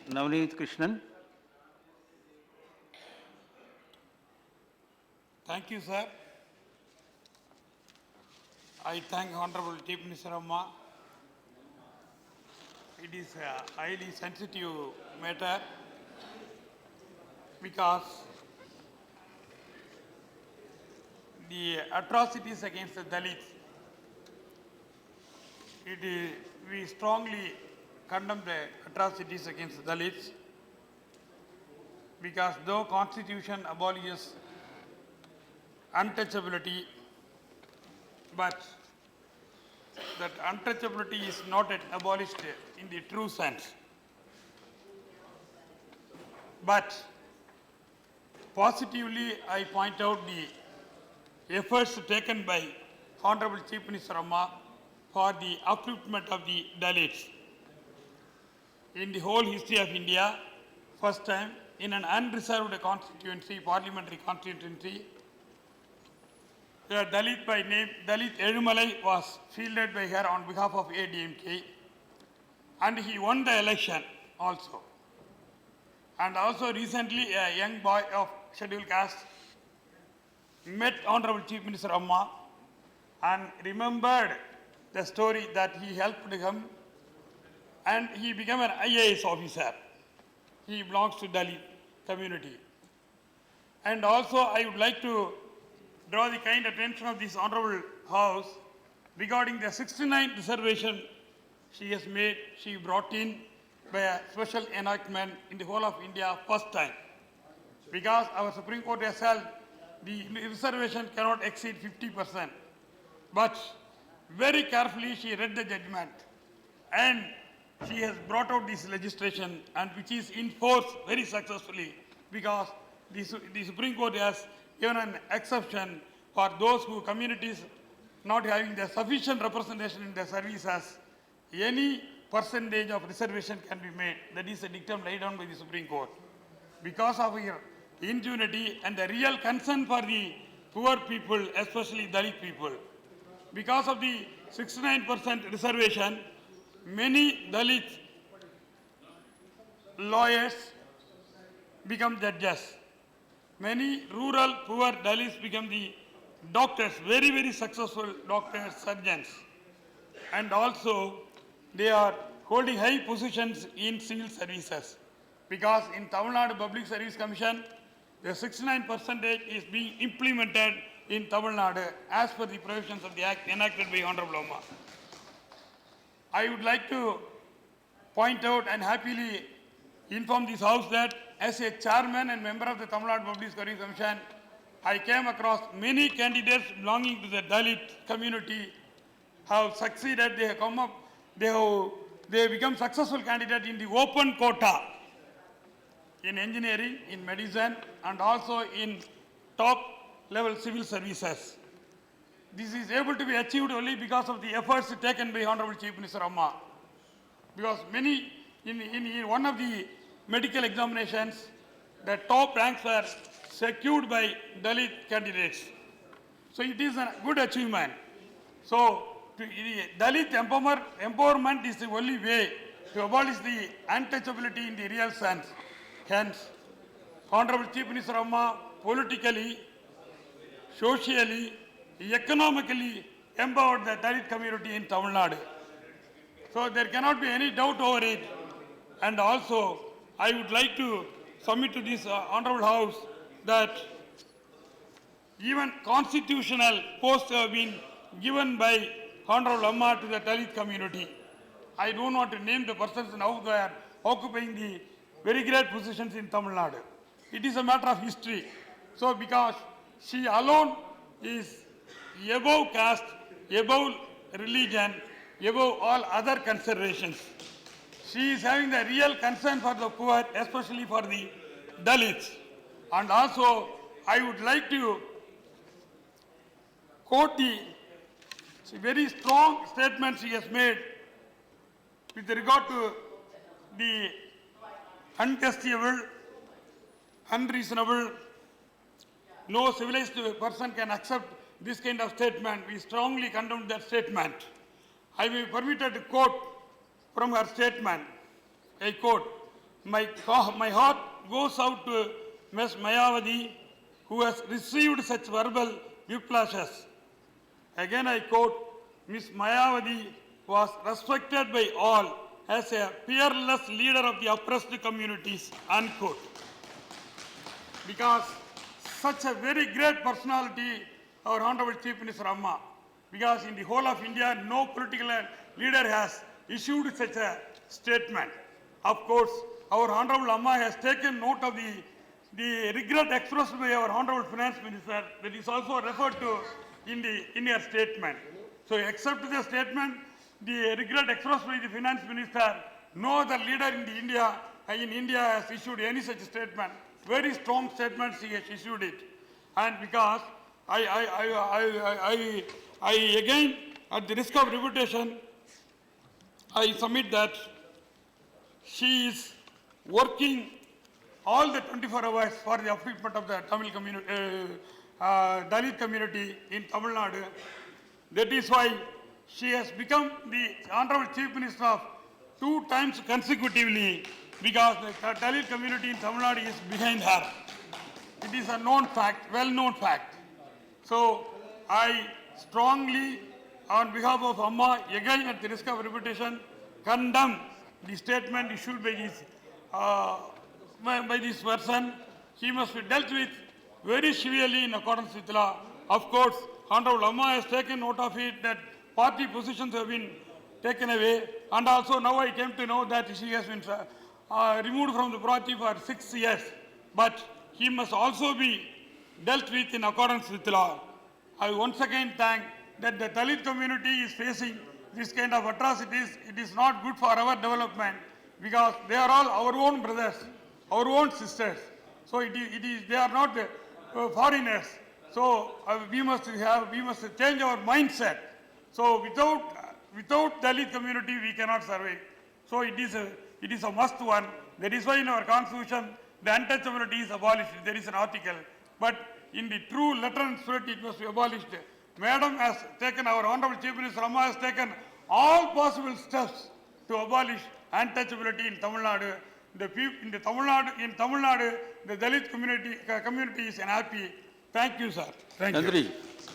Navneet Krishnan. Thank you, sir. I thank Honorable Chief Minister Amma. It is a highly sensitive matter because the atrocities against the Dalits, we strongly condemn the atrocities against the Dalits because though Constitution abolishes untouchability, but that untouchability is not yet abolished in the true sense. But positively, I point out the efforts taken by Honorable Chief Minister Amma for the upliftment of the Dalits. In the whole history of India, first time in an unreserved constituency, parliamentary constituency, a Dalit by name Dalit Elumalai was fielded by her on behalf of ADMK, and he won the election also. And also recently a young boy of scheduled caste met Honorable Chief Minister Amma and remembered the story that he helped him, and he became an IAS officer. He belongs to Dalit community. And also I would like to draw the kind attention of this Honorable House regarding the 69th reservation she has made, she brought in by a special enactment in the whole of India first time. Because our Supreme Court has held the reservation cannot exceed 50%. But very carefully she read the judgment and she has brought out this legislation, and which is in force very successfully because the Supreme Court has given an exception for those who communities not having the sufficient representation in the services. Any percentage of reservation can be made. That is a dictum laid down by the Supreme Court. Because of your ingenuity and the real concern for the poor people, especially Dalit people, because of the 69% reservation, many Dalit lawyers become judges. Many rural poor Dalits become the doctors, very, very successful doctors, surgeons. And also they are holding high positions in civil services. Because in Tamil Nadu Public Service Commission, the 69% is being implemented in Tamil Nadu as per the provisions of the Act enacted by Honorable Amma. I would like to point out and happily inform this House that as a chairman and member of the Tamil Nadu Public Service Commission, I came across many candidates belonging to the Dalit community have succeeded. They have come up, they have become successful candidates in the open quota in engineering, in medicine, and also in top level civil services. This is able to be achieved only because of the efforts taken by Honorable Chief Minister Amma. Because many, in one of the medical examinations, the top ranks were secured by Dalit candidates. So it is a good achievement. So Dalit empowerment is the only way to abolish the untouchability in the real sense. Hence, Honorable Chief Minister Amma politically, socially, economically empowered the Dalit community in Tamil Nadu. So there cannot be any doubt over it. And also, I would like to submit to this Honorable House that even constitutional posts have been given by Honorable Amma to the Dalit community. I don't want to name the persons now who are occupying the very great positions in Tamil Nadu. It is a matter of history. So because she alone is above caste, above religion, above all other considerations. She is having the real concern for the poor, especially for the Dalits. And also, I would like to quote the very strong statement she has made with regard to the unjustifiable, unreasonable, no civilized person can accept this kind of statement. We strongly condemn that statement. I will be permitted to quote from her statement. I quote, my heart goes out to Ms. Mayavadi, who has received such verbal whiplashes. Again I quote, Ms. Mayavadi was respected by all as a fearless leader of the oppressed communities, unquote. Because such a very great personality, our Honorable Chief Minister Amma, because in the whole of India, no political leader has issued such a statement. Of course, our Honorable Amma has taken note of the regret expressed by our Honorable Finance Minister that is also referred to in her statement. So except the statement, the regret expressed by the Finance Minister, no other leader in India has issued any such statement. Very strong statements he has issued it. And because I again, at the risk of repetition, I submit that she is working all the 24 hours for the upliftment of the Tamil community, Dalit community in Tamil Nadu. That is why she has become the Honorable Chief Minister of 2 times consecutively, because the Dalit community in Tamil Nadu is behind her. It is a known fact, well-known fact. So I strongly, on behalf of Amma, again at the risk of repetition, condemn the statement issued by this person. He must be dealt with very severely in accordance with law. Of course, Honorable Amma has taken note of it, that party positions have been taken away, and also now I came to know that she has been removed from the party for 6 years. But he must also be dealt with in accordance with law. I once again thank that the Dalit community is facing this kind of atrocities. It is not good for our development, because they are all our own brothers, our own sisters. So they are not foreigners. So we must change our mindset. So without Dalit community we cannot survive. So it is a must one. That is why in our constitution the untouchability is abolished. There is an article. But in the true letter and spirit it must be abolished. Madam has taken, our Honorable Chief Minister Amma has taken all possible steps to abolish untouchability in Tamil Nadu. In Tamil Nadu, the Dalit community is unhappy. Thank you, sir. Thank you.